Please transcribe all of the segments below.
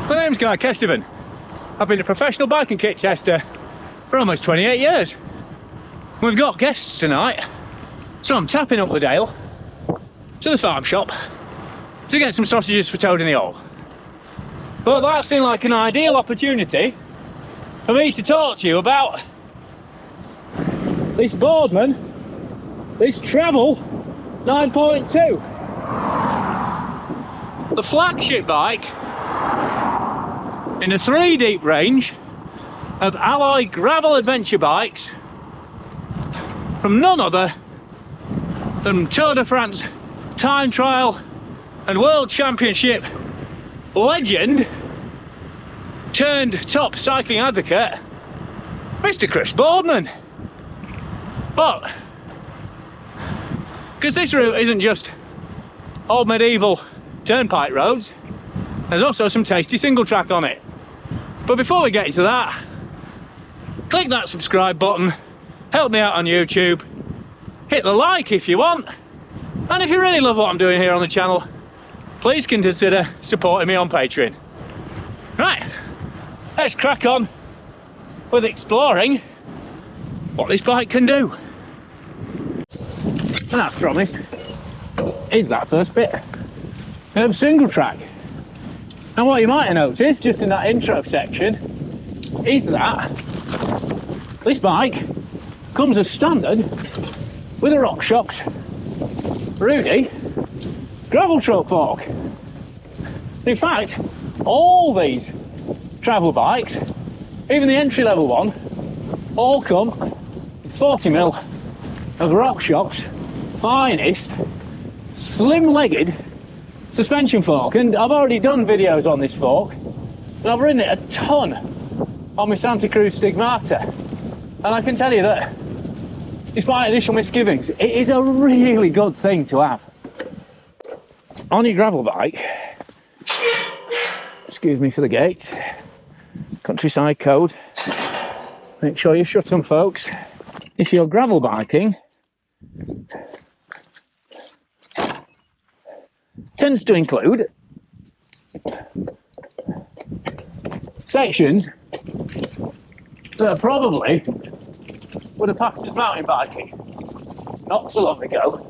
My name's Guy Kesteven. I've been a professional biking kit tester for almost 28 years. We've got guests tonight, so I'm tapping up the dale to the farm shop to get some sausages for Toad in the Hole. But that seemed like an ideal opportunity for me to talk to you about this Boardman, this Travel 9.2. The flagship bike in a 3 deep range of alloy gravel adventure bikes from none other than Tour de France time trial and world championship legend turned top cycling advocate, Mr. Chris Boardman. But because this route isn't just old medieval turnpike roads, there's also some tasty single track on it. But before we get into that, click that subscribe button, help me out on YouTube, hit the like if you want, and if you really love what I'm doing here on the channel, please consider supporting me on Patreon. Right, let's crack on with exploring what this bike can do. And as promised, is that first bit of single track. And what you might have noticed just in that intro section is that this bike comes as standard with a RockShox Rudy gravel truck fork. In fact, all these travel bikes, even the entry-level one, all come with 40mm of RockShox finest slim-legged suspension fork. And I've already done videos on this fork, and I've ridden it a ton on my Santa Cruz Stigmata, and I can tell you that despite initial misgivings, it is a really good thing to have on your gravel bike. Excuse me for the gate, countryside code, make sure you shut them, folks. If you're gravel biking, tends to include sections that probably would have passed as mountain biking not so long ago.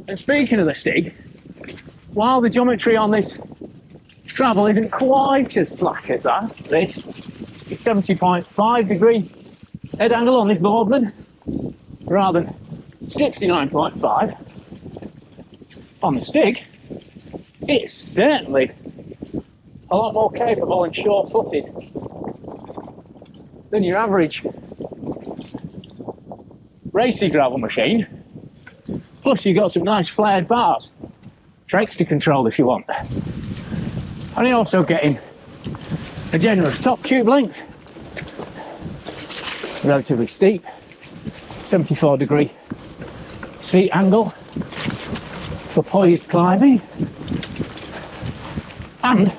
And speaking of the Stig, while the geometry on this travel isn't quite as slack as that, this is 70.5 degree head angle on this Boardman rather than 69.5 on the Stig, it's certainly a lot more capable and sure-footed than your average racy gravel machine. Plus you've got some nice flared bars, tracks to control if you want. And you're also getting a generous top tube length, relatively steep, 74 degree seat angle for poised climbing, and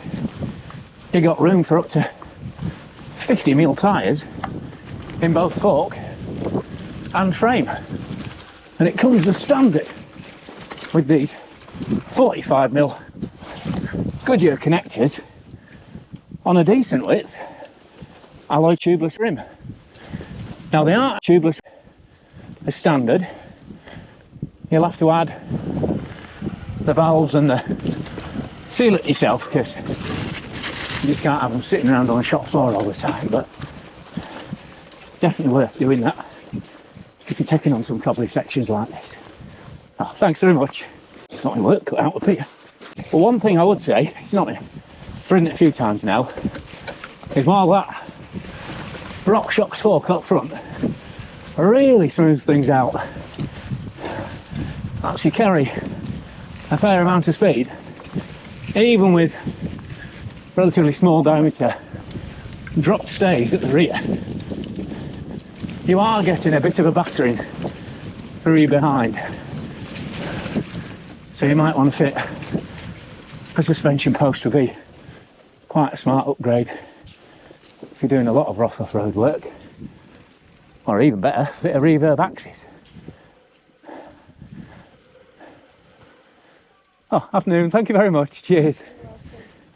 you got room for up to 50mm tyres in both fork and frame. And it comes as standard with these 45mm Goodyear connectors on a decent width alloy tubeless rim. Now they aren't tubeless as standard. You'll have to add the valves and the seal it yourself, because you just can't have them sitting around on the shop floor all the time. But definitely worth doing that if you're taking on some cobbly sections like this. Oh, thanks very much. It's not my work cut out up here. Well, one thing I would say, it's not me, I've ridden it a few times now, is while that RockShox fork up front really smooths things out, actually carry a fair amount of speed, even with relatively small diameter dropped stays at the rear. You are getting a bit of a battering through your behind, so you might want to fit a suspension post. Would be quite a smart upgrade if you're doing a lot of rough off-road work, or even better, a bit of reverb axis. Oh, afternoon, thank you very much, cheers.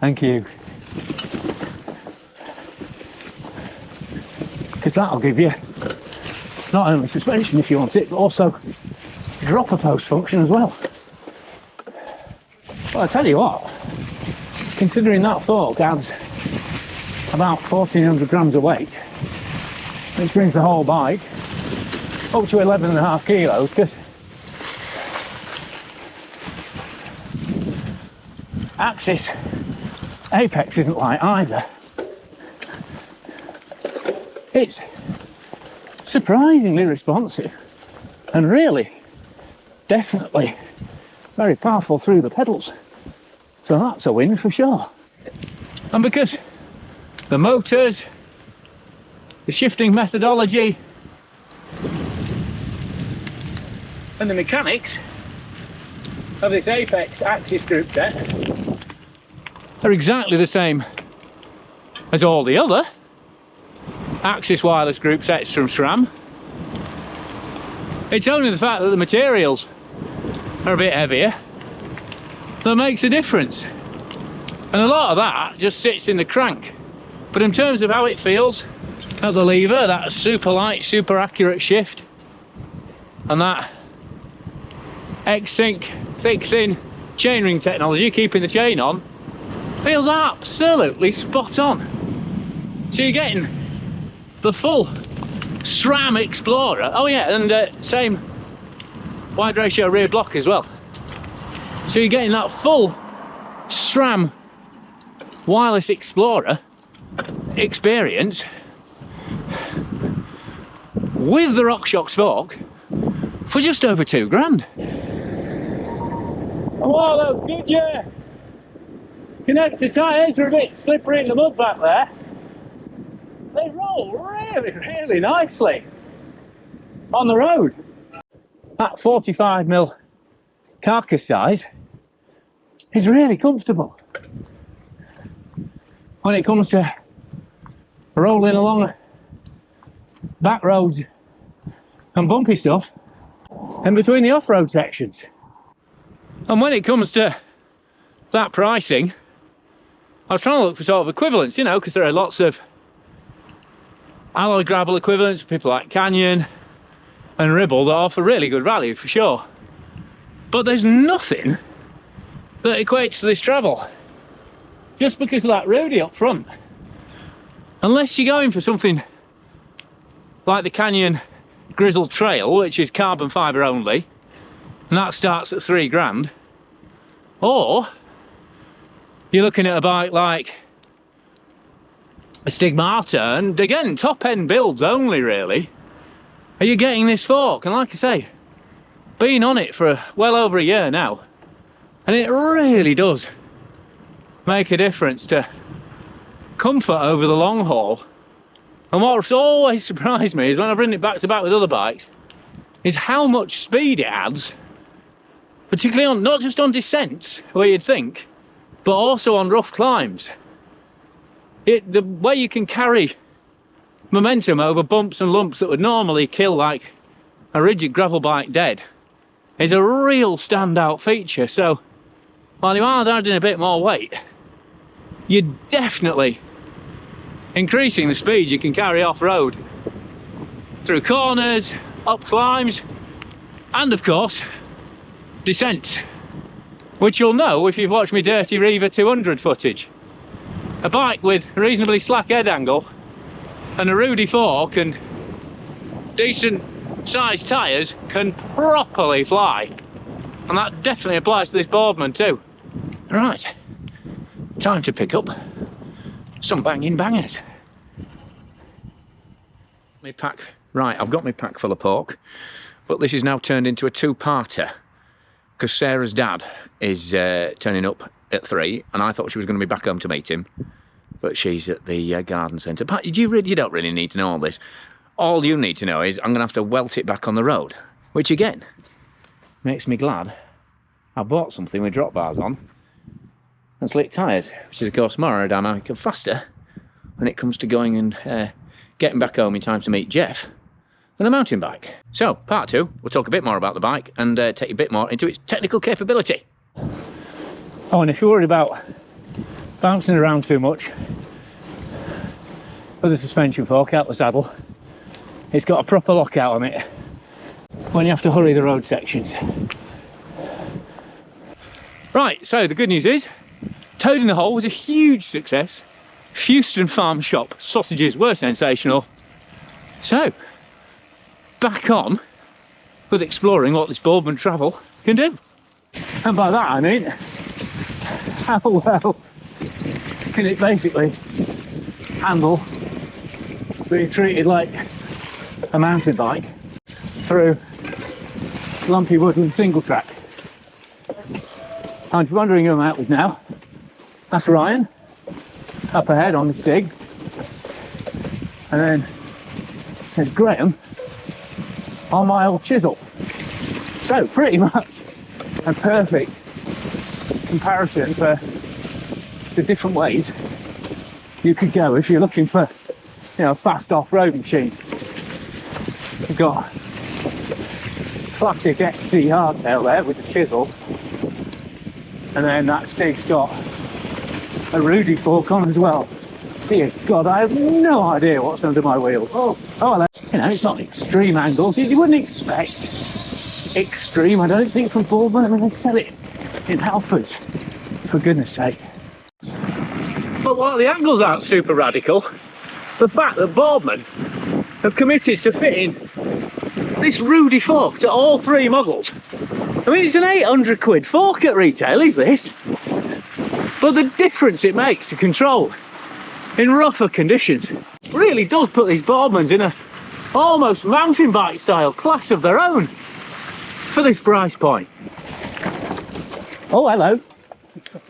Thank you. because that'll give you not only suspension if you want it, but also dropper post function as well. Well, I tell you what, considering that fork adds about 1400 grams of weight, which brings the whole bike up to 11.5 kilos, because Axis Apex isn't light either. It's surprisingly responsive and really, definitely very powerful through the pedals. So that's a win for sure. And because the motors, the shifting methodology, and the mechanics of this Apex Axis group set are exactly the same as all the other Axis wireless group sets from SRAM. It's only the fact that the materials are a bit heavier that makes a difference, and a lot of that just sits in the crank. But in terms of how it feels at the lever, that super light, super accurate shift, and that X-Sync thick thin chainring technology keeping the chain on, feels absolutely spot on. So you're getting the full SRAM Explorer. Oh yeah, and same wide ratio rear block as well. So you're getting that full SRAM wireless Explorer experience with the RockShox fork for just over £2 grand. Oh, that was good, yeah. Connector tyres are a bit slippery in the mud back there. They roll really, really nicely on the road. That 45mm carcass size is really comfortable when it comes to rolling along back roads and bumpy stuff in between the off-road sections. And when it comes to that pricing, I was trying to look for sort of equivalents, you know, because there are lots of alloy gravel equivalents for people like Canyon and Ribble that offer really good value for sure. But there's nothing that equates to this travel, just because of that Rudy up front. Unless you're going for something like the Canyon Grizzle Trail, which is carbon fibre only, and that starts at £3 grand, or you're looking at a bike like a Stigmata, and again, top end builds only really, are you getting this fork. And like I say, been on it for well over a year now, and it really does make a difference to comfort over the long haul. And what's always surprised me is when I've ridden it back to back with other bikes, is how much speed it adds, particularly on, not just on descents where you'd think, but also on rough climbs. The way you can carry momentum over bumps and lumps that would normally kill like a rigid gravel bike dead is a real standout feature. So while you are adding a bit more weight, you're definitely increasing the speed you can carry off-road through corners, up climbs, and of course descents, which you'll know if you've watched me Dirty Reaver 200 footage. A bike with a reasonably slack head angle and a Rudy fork and decent sized tyres can properly fly, and that definitely applies to this Boardman too. Right, time to pick up some banging bangers. My pack, right, I've got my pack full of pork, but this is now turned into a two-parter because Sarah's dad is turning up at 3, and I thought she was going to be back home to meet him, but she's at the garden centre. Pat, you don't really need to know all this. All you need to know is I'm going to have to welt it back on the road, which again makes me glad I bought something with drop bars on and slick tyres, which is of course more aerodynamic and faster when it comes to going and getting back home in time to meet Jeff than a mountain bike. So, part 2, we'll talk a bit more about the bike and take a bit more into its technical capability. Oh, and if you're worried about bouncing around too much for the suspension fork out the saddle. It's got a proper lockout on it when you have to hurry the road sections. Right, so the good news is, Toad in the Hole was a huge success. Fewston Farm Shop sausages were sensational. So, back on with exploring what this Boardman travel can do. And by that I mean, how well can it basically handle being treated like a mountain bike through lumpy woodland single track. I'm wondering who I'm out with now. That's Ryan, up ahead on the Stig. And then there's Graham on my old chisel. So pretty much a perfect comparison for the different ways you could go if you're looking for, you know, a fast off-road machine. You've got classic XC hardtail there with the chisel, and then that Stig's got a Rudy fork on as well. Dear God, I have no idea what's under my wheels. Oh well, you know, it's not extreme angles. You wouldn't expect extreme, I don't think, from Boardman. I mean, they sell it in Halfords, for goodness sake. But while the angles aren't super radical, the fact that Boardman have committed to fitting this Rudy fork to all three models. I mean, it's an 800 quid fork at retail, is this? But the difference it makes to control in rougher conditions really does put these Boardmans in a almost mountain bike style class of their own for this price point. Oh, hello.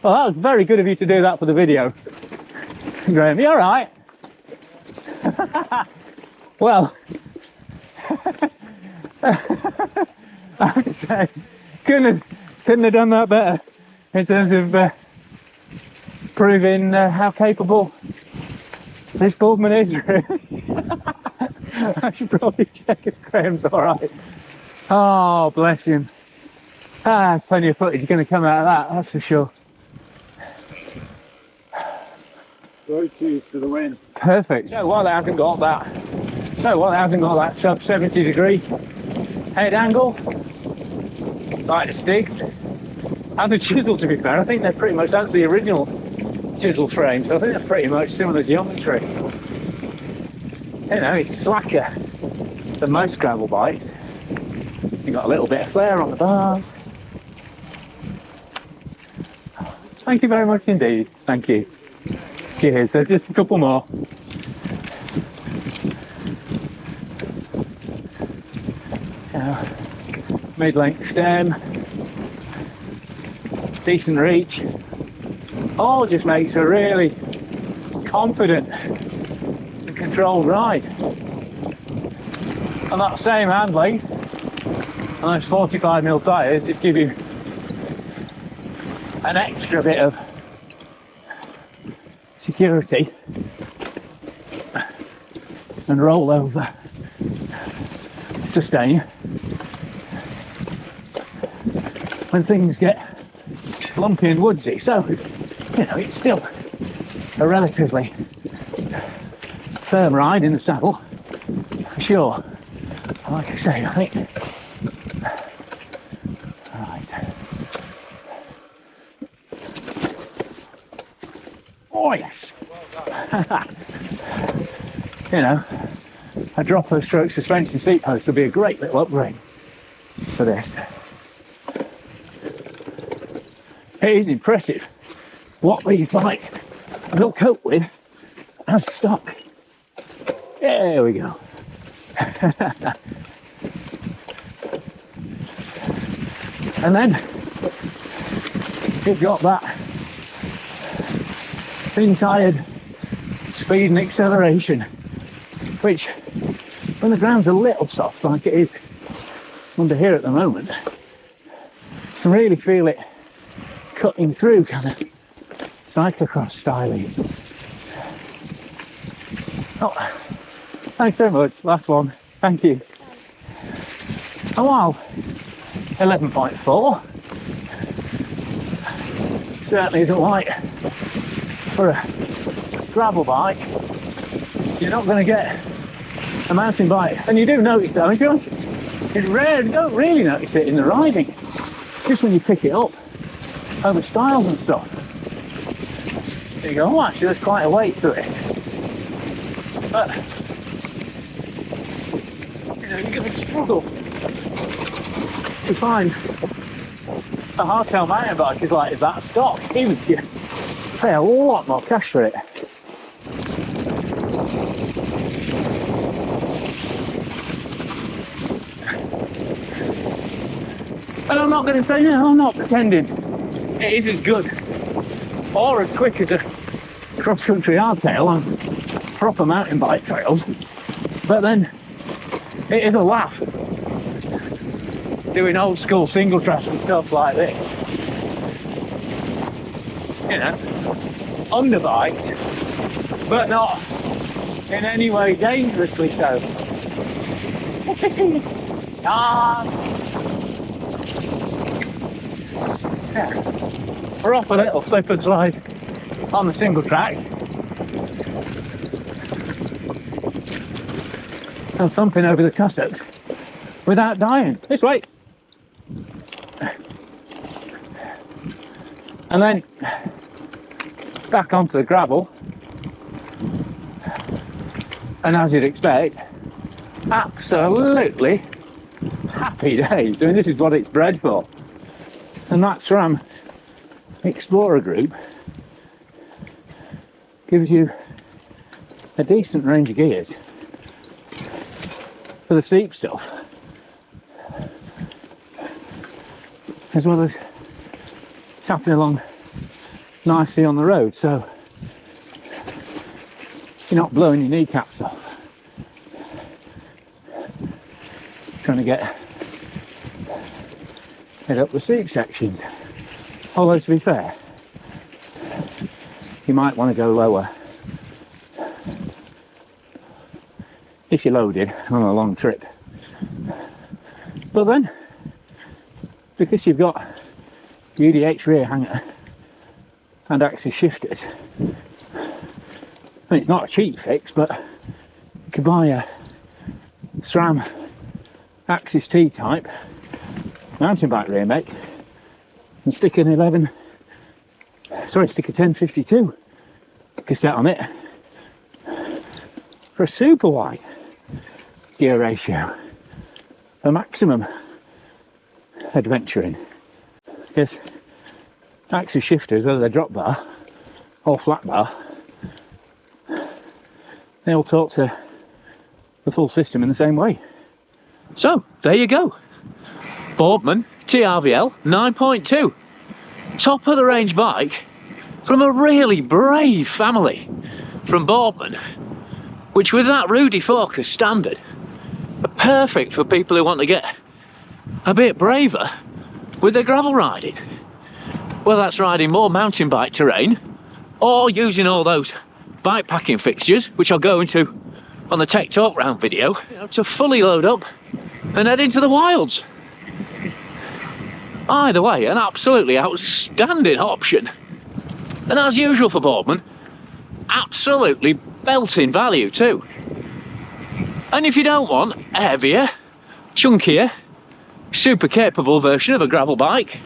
Well, that was very good of you to do that for the video. Graham, you all right? Well, I have to say, couldn't have done that better in terms of proving how capable this Boardman is, really. I should probably check if Graham's all right. Oh, bless him. There's plenty of footage going to come out of that, that's for sure. Road cheese to the wind. Perfect. So while it hasn't got that sub 70 degree head angle, like the Stig and the chisel, to be fair, I think they're pretty much, that's the original chisel frame, so I think they're pretty much similar geometry. You know, it's slacker than most gravel bikes. You've got a little bit of flare on the bars. Thank you very much indeed. Thank you. Cheers. So just a couple more. Mid-length stem, decent reach. All just makes a really confident and controlled ride. And that same handling and those 45mm tyres just give you an extra bit of security and rollover sustain when things get lumpy and woodsy. So, you know, it's still a relatively firm ride in the saddle, for sure. Like I say, I think. Right. Oh yes. You know, a dropper stroke suspension seat post would be a great little upgrade for this. It is impressive what these bike will cope with as stock. There we go. And then you've got that thin-tired speed and acceleration, which when the ground's a little soft like it is under here at the moment, you can really feel it cutting through kind of cyclocross styling. Oh, thanks very much. Last one. Thank you. Oh wow, 11.4. Certainly isn't light for a gravel bike, you're not going to get a mountain bike. And you do notice that, I mean, to be honest, it's rare, you don't really notice it in the riding, just when you pick it up over styles and stuff. You go, oh, actually there's quite a weight to it. But you know, you're going to struggle to find a hardtail mountain bike is like that stock, even if you pay a lot more cash for it. And I'm not going to say, no, I'm not pretending it is as good or as quick as a cross-country hardtail on proper mountain bike trails, but then it is a laugh doing old school single track and stuff like this. You know, underbiked, but not in any way dangerously so. Yeah. We're off a little slip and slide on the single track. And thumping over the tussock without dying. This way. And then back onto the gravel. And as you'd expect, absolutely happy days. I mean, this is what it's bred for. And that SRAM Explorer group gives you a decent range of gears for the steep stuff, as well as tapping along nicely on the road, so you're not blowing your kneecaps off trying to get it up the steep sections. Although, to be fair, you might want to go lower if you're loaded on a long trip. But then, because you've got UDH rear hanger and axis shifters, I mean, it's not a cheap fix, but you could buy a SRAM AXS T-type mountain bike rear mech and stick a 1052 cassette on it for a super wide gear ratio for maximum adventuring. Because axis shifters, whether they're drop bar or flat bar, they all talk to the full system in the same way. So there you go, Boardman TRVL 9.2, top of the range bike from a really brave family from Boardman, which with that Rudy Focus standard are perfect for people who want to get a bit braver with their gravel riding. Whether that's riding more mountain bike terrain or using all those bike packing fixtures, which I'll go into on the Tech Talk round video, to fully load up and head into the wilds. Either way, an absolutely outstanding option. And as usual for Boardman, absolutely belting value too. And if you don't want a heavier, chunkier, super capable version of a gravel bike,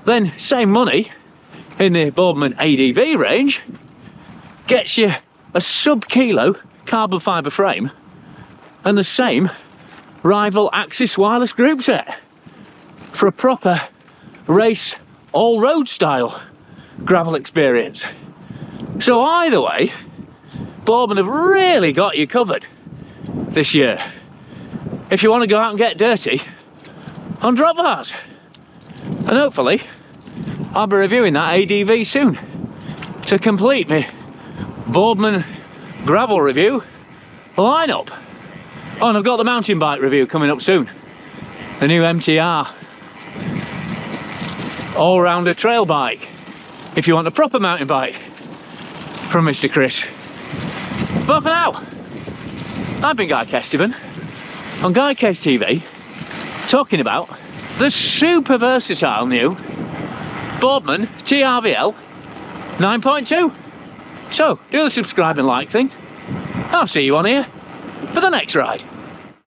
then same money in the Boardman ADV range gets you a sub-kilo carbon fibre frame and the same rival Axis wireless group set for a proper race all-road style gravel experience. So either way, Boardman have really got you covered this year if you want to go out and get dirty on drop bars. And hopefully I'll be reviewing that ADV soon to complete me Boardman gravel review lineup. Oh, and I've got the mountain bike review coming up soon, the new MTR all-rounder trail bike if you want a proper mountain bike from Mr. Chris. But for now, I've been Guy Kestivan on Guy Kes TV, talking about the super versatile new Boardman TRVL 9.2. So, do the subscribe and like thing. I'll see you on here for the next ride.